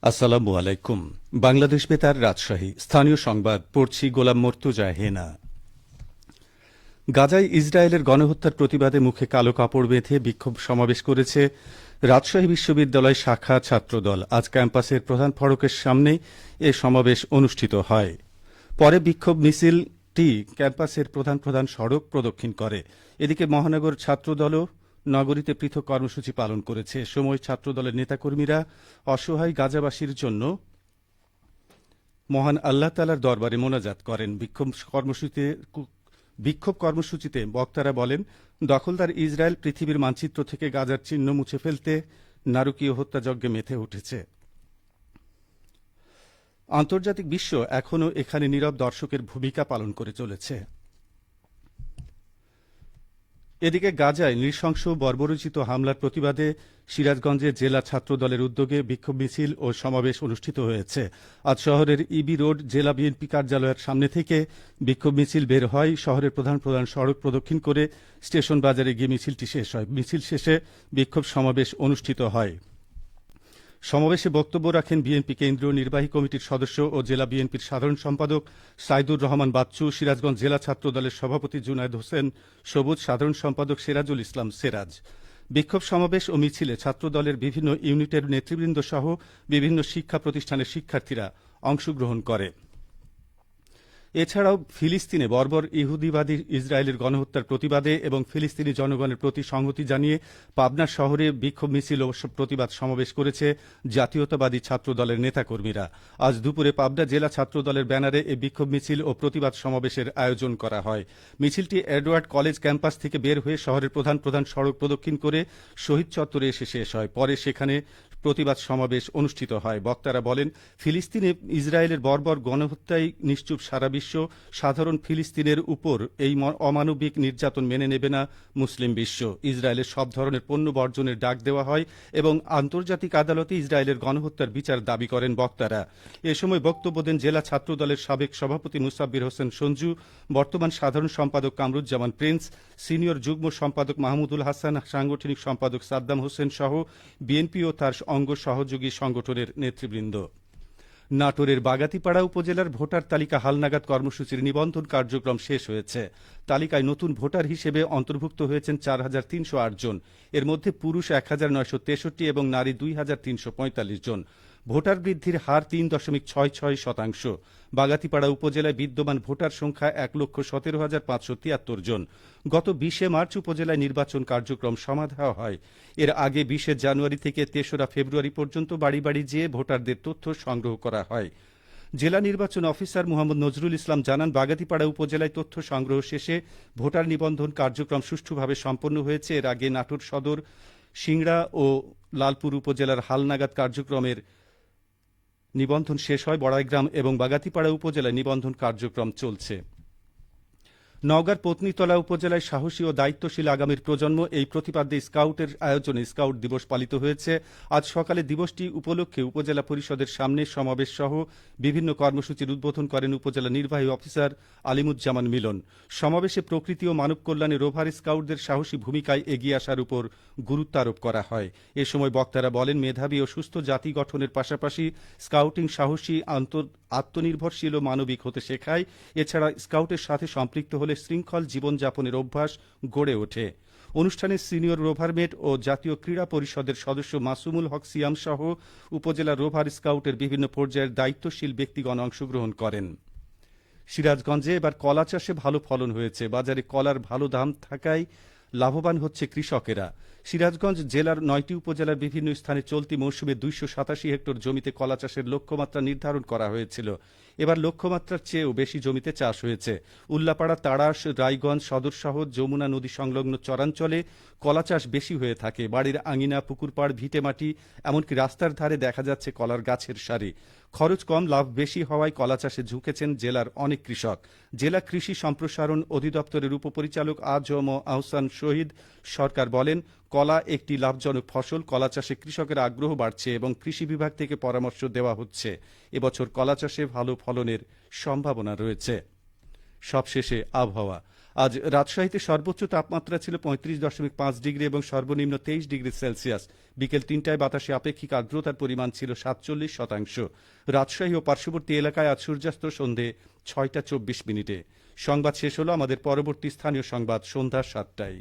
আসসালামু আলাইকুম। বাংলাদেশ বেতার, রাজশাহী। স্থানীয় সংবাদ পড়ছি গোলাম মর্তুজা হেনা। গাজায় ইসরায়েলের গণহত্যার প্রতিবাদে মুখে কালো কাপড় বেঁধে বিক্ষোভ সমাবেশ করেছে রাজশাহী বিশ্ববিদ্যালয় শাখা ছাত্রদল। আজ ক্যাম্পাসের প্রধান ফটকের সামনেই এ সমাবেশ অনুষ্ঠিত হয়। পরে বিক্ষোভ মিছিলটি ক্যাম্পাসের প্রধান সড়ক প্রদক্ষিণ করে। এদিকে মহানগর ছাত্রদলও নগরীতে পৃথক কর্মসূচি পালন করেছে। সময় ছাত্রদলের নেতাকর্মীরা অসহায় গাজাবাসীর জন্য মহান আল্লাহ তাআলার দরবারে মোনাজাত করেন। বিক্ষোভ কর্মসূচিতে বক্তারা বলেন, দখলদার ইসরায়েল পৃথিবীর মানচিত্র থেকে গাজার চিহ্ন মুছে ফেলতে নারকীয় হত্যাযজ্ঞে মেতে উঠেছে। আন্তর্জাতিক বিশ্ব এখনও এখানে নীরব দর্শকের ভূমিকা পালন করে চলেছে। এদিকে গাজায় নৃশংস বর্বরোচিত হামলার প্রতিবাদে সিরাজগঞ্জে জেলা ছাত্রদলের উদ্যোগে বিক্ষোভ মিছিল ও সমাবেশ অনুষ্ঠিত হয়েছে। আজ শহরের ইবি রোড জেলা বিএনপি কার্যালয়ের সামনে থেকে বিক্ষোভ মিছিল বের হয়। শহরের প্রধান সড়ক প্রদক্ষিণ করে স্টেশন বাজারে গিয়ে মিছিলটি শেষ হয়। মিছিল শেষে বিক্ষোভ সমাবেশ অনুষ্ঠিত হয়। সমাবেশে বক্তব্য রাখেন বিএনপি কেন্দ্রীয় নির্বাহী কমিটির সদস্য ও জেলা বিএনপির সাধারণ সম্পাদক সাইদুর রহমান বাচ্চু, সিরাজগঞ্জ জেলা ছাত্রদলের সভাপতি জুনায়েদ হোসেন সবুজ, সাধারণ সম্পাদক সিরাজুল ইসলাম সেরাজ। বিক্ষোভ সমাবেশ ও মিছিলে ছাত্রদলের বিভিন্ন ইউনিটের নেতৃবৃন্দ সহ বিভিন্ন শিক্ষা প্রতিষ্ঠানের শিক্ষার্থীরা অংশগ্রহণ করে। এছাড়াও ফিলিস্তিনে বর্বর ইহুদিবাদী ইসরায়েলের গণহত্যার প্রতিবাদে এবং ফিলিস্তিনি জনগণের প্রতি সংহতি জানিয়ে পাবনা শহরে বিক্ষোভ মিছিল ও প্রতিবাদ সমাবেশ করেছে জাতীয়তাবাদী ছাত্রদলের নেতাকর্মীরা। আজ দুপুরে পাবনা জেলা ছাত্রদলের ব্যানারে এই বিক্ষোভ মিছিল ও প্রতিবাদ সমাবেশের আয়োজন করা হয়। মিছিলটি এডওয়ার্ড কলেজ ক্যাম্পাস থেকে বের হয়ে শহরের প্রধান সড়ক প্রদক্ষিণ করে শহীদ চত্বরে এসে শেষ হয়। পরে সেখানে প্রতিবাদ সমাবেশ অনুষ্ঠিত হয়। বক্তারা বলেন, ফিলিস্তিনে ইসরায়েলের বর্বর গণহত্যায় নিশ্চুপ সারা বিশ্ব। সাধারণ ফিলিস্তিনের উপর এই অমানবিক নির্যাতন মেনে নেবে না মুসলিম বিশ্ব। ইসরায়েলের সব ধরনের পণ্য বর্জনের ডাক দেওয়া হয় এবং আন্তর্জাতিক আদালতে ইসরায়েলের গণহত্যার বিচার দাবি করেন বক্তারা। এ সময় বক্তব্য দেন জেলা ছাত্রদলের সাবেক সভাপতি মুসাব্বির হোসেন সঞ্জু, বর্তমান সাধারণ সম্পাদক কামরুজ্জামান প্রিন্স, সিনিয়র যুগ্ম সম্পাদক মাহমুদুল হাসান, সাংগঠনিক সম্পাদক সাদ্দাম হোসেন সহ বিএনপি ও তার অঙ্গ সহযোগী সংগঠনের নেতৃবৃন্দ। নাটোরের বাগাতিপাড়া উপজেলার ভোটার তালিকা হালনাগাদ কর্মসূচির নিবন্ধন কার্যক্রম শেষ হয়েছে। তালিকায় নতুন ভোটার হিসেবে অন্তর্ভুক্ত হয়েছেন ৪,৩০৮ জন। এর মধ্যে পুরুষ ১,৯৬৩ এবং নারী ২,৩৪৫ জন। ভোটার বৃদ্ধির হার ৩.66%। বাগাতিপাড়া উপজেলায় বিদ্যমান ভোটার সংখ্যা ১,১৭,৫৭৩ জন। গত ২০ মার্চ উপজেলায় নির্বাচন কার্যক্রম সমাধা হয়। এর আগে ২০ জানুয়ারি থেকে ৩রা ফেব্রুয়ারি পর্যন্ত বাড়ি বাড়ি যেয়ে ভোটারদের তথ্য সংগ্রহ করা হয়। জেলা নির্বাচন অফিসার মোহাম্মদ নজরুল ইসলাম জানান, বাগাতিপাড়া উপজেলায় তথ্য সংগ্রহ শেষে ভোটার নিবন্ধন কার্যক্রম সুষ্ঠুভাবে সম্পন্ন হয়েছে। এর আগে নাটোর সদর, সিংড়া ও লালপুর উপজেলার হালনাগাদ কার্যক্রমের নিবন্ধন শেষ হয়। বড়াইগ্রাম এবং বাগাতিপাড়া উপজেলায় নিবন্ধন কার্যক্রম চলছে। নওগাঁর পত্নীতলা উপজেলায় সাহসী ও দায়িত্বশীল আগামীর প্রজন্ম এই প্রতিপাদ্যে স্কাউটের আয়োজনে স্কাউট দিবস পালিত হয়েছে। আজ সকালে দিবসটি উপলক্ষে উপজেলা পরিষদের সামনে সমাবেশ সহ বিভিন্ন কর্মসূচির উদ্বোধন করেন উপজেলা নির্বাহী অফিসার আলিমুজ্জামান মিলন। সমাবেশে প্রকৃতি ও মানব কল্যাণে রোভার স্কাউটদের সাহসী ভূমিকায় এগিয়ে আসার উপর গুরুত্ব আরোপ করা হয়। এ সময় বক্তারা বলেন, মেধাবী ও সুস্থ জাতি গঠনের পাশাপাশি স্কাউটিং সাহসী, আত্মনির্ভরশীল ও মানবিক হতে শেখায়। এছাড়া স্কাউটের সাথে সম্পৃক্ত হলে শৃঙ্খল জীবনযাপনের অভ্যাস গড়ে ওঠে। অনুষ্ঠানে সিনিয়র রোভারমেট ও জাতীয় ক্রীড়া পরিষদের সদস্য মাসুমুল হক সিয়াম সহ উপজেলা রোভার স্কাউটের বিভিন্ন পর্যায়ের দায়িত্বশীল ব্যক্তিগণ অংশগ্রহণ করেন। সিরাজগঞ্জে এবার কলা চাষে ভালো ফলন হয়েছে। বাজারে কলার ভালো দাম থাকায় লাভবান হচ্ছে কৃষকেরা। সিরাজগঞ্জ জেলার ৯টি উপজেলার বিভিন্ন স্থানে চলতি মৌসুমে ২৮৭ হেক্টর জমিতে কলা চাষের লক্ষ্যমাত্রা নির্ধারণ করা হয়েছিল। এবার লক্ষ্যমাত্রার চেয়েও বেশি জমিতে চাষ হয়েছে। উল্লাপাড়া, তাড়াশ, রায়গঞ্জ সদরসহ যমুনা নদী সংলগ্ন চরাঞ্চলে কলা চাষ বেশি হয়ে থাকে। বাড়ির আঙিনা, পুকুরপাড়, ভিটেমাটি, এমনকি রাস্তার ধারে দেখা যাচ্ছে কলার গাছের সারি। খরচ কম, লাভ বেশি হওয়ায় কলা চাষে ঝুঁকেছেন জেলার অনেক কৃষক। জেলা কৃষি সম্প্রসারণ অধিদপ্তরের উপপরিচালক আজম আহসান শহীদ সরকার বলেন, কলা একটি লাভজনক ফসল। কলা চাষে কৃষকের আগ্রহ বাড়ছে এবং কৃষি বিভাগ থেকে পরামর্শ দেওয়া হচ্ছে। এবছর কলা চাষে ভালো ফলনের সম্ভাবনা রয়েছে। সবশেষে আবহাওয়া। আজ রাজশাহীতে সর্বোচ্চ তাপমাত্রা ছিল 35.5 ডিগ্রি এবং সর্বনিম্ন 23 ডিগ্রি সেলসিয়াস। বিকেল 3টায় বাতাসে আপেক্ষিক আর্দ্রতার পরিমাণ ছিল 47%। রাজশাহী ও পার্শ্ববর্তী এলাকায় আজ সূর্যাস্ত সন্ধে 6টা 24 মিনিটে। সংবাদ শেষ হলো। আমাদের পরবর্তী স্থানীয় সংবাদ সন্ধ্যা 7টায়।